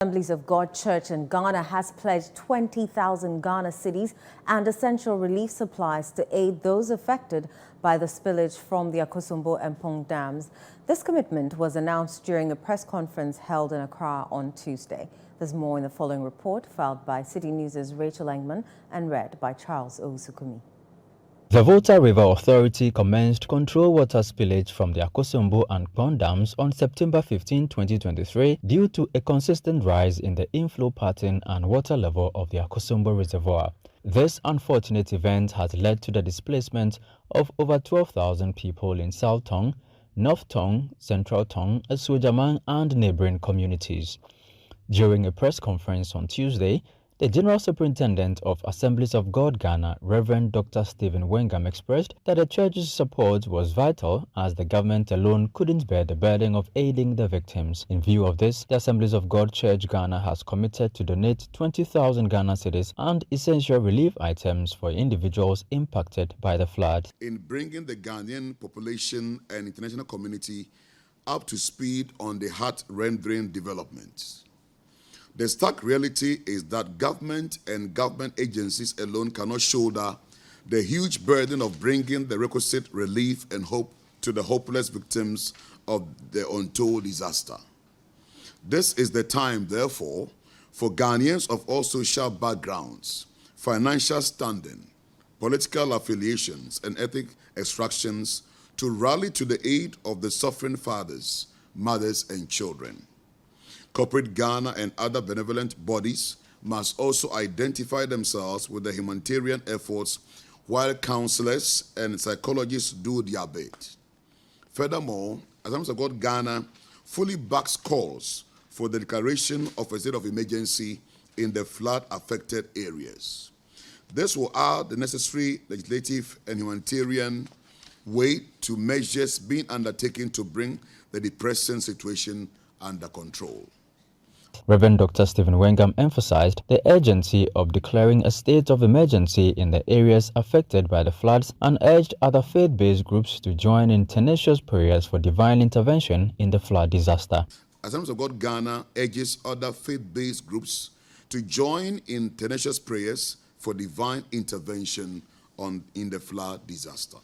Assemblies of God Church in Ghana has pledged 20,000 Ghana cedis and essential relief supplies to aid those affected by the spillage from the Akosombo dams. This commitment was announced during a press conference held in Accra on Tuesday. There's more in the following report filed by Citi News' Rachel Engman and read by Charles Owusukumi. The Volta River Authority commenced control water spillage from the Akosombo and Pond dams on September 15, 2023 due to a consistent rise in the inflow pattern and water level of the Akosombo reservoir. This unfortunate event has led to the displacement of over 12,000 people in South Tong, North Tong, Central Tong, Asuojaman and neighboring communities. During a press conference on Tuesday, the General Superintendent of Assemblies of God Ghana, Reverend Dr. Stephen Wengam, expressed that the church's support was vital as the government alone couldn't bear the burden of aiding the victims. In view of this, the Assemblies of God Church Ghana has committed to donate 20,000 Ghana cedis and essential relief items for individuals impacted by the flood. In bringing the Ghanaian population and international community up to speed on the heart-rending developments. The stark reality is that government and government agencies alone cannot shoulder the huge burden of bringing the requisite relief and hope to the hopeless victims of the untold disaster. This is the time, therefore, for Ghanaians of all social backgrounds, financial standing, political affiliations, and ethnic extractions to rally to the aid of the suffering fathers, mothers, and children. Corporate Ghana and other benevolent bodies must also identify themselves with the humanitarian efforts while counselors and psychologists do their bit. Furthermore, Assemblies of God Ghana fully backs calls for the declaration of a state of emergency in the flood-affected areas. This will add the necessary legislative and humanitarian weight to measures being undertaken to bring the depressing situation under control. Reverend Dr. Stephen Wengam emphasized the urgency of declaring a state of emergency in the areas affected by the floods and urged other faith-based groups to join in tenacious prayers for divine intervention in the flood disaster. Assemblies of God Ghana urges other faith-based groups to join in tenacious prayers for divine intervention in the flood disaster.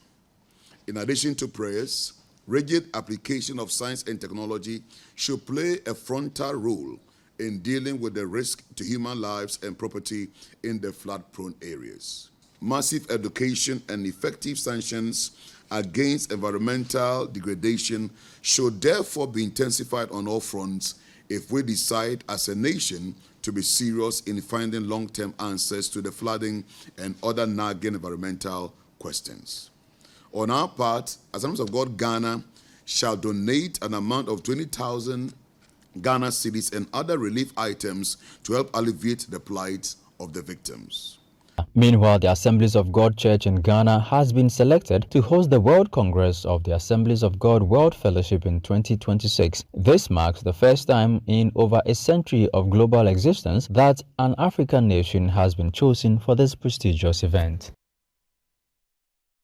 In addition to prayers, rigid application of science and technology should play a frontal role in dealing with the risk to human lives and property in the flood-prone areas. Massive education and effective sanctions against environmental degradation should therefore be intensified on all fronts if we decide as a nation to be serious in finding long-term answers to the flooding and other nagging environmental questions. On our part, Assemblies of God Ghana shall donate an amount of 20,000 Ghana cedis and other relief items to help alleviate the plight of the victims. Meanwhile, the Assemblies of God Church in Ghana has been selected to host the World Congress of the Assemblies of God World Fellowship in 2026. This marks the first time in over a century of global existence that an African nation has been chosen for this prestigious event.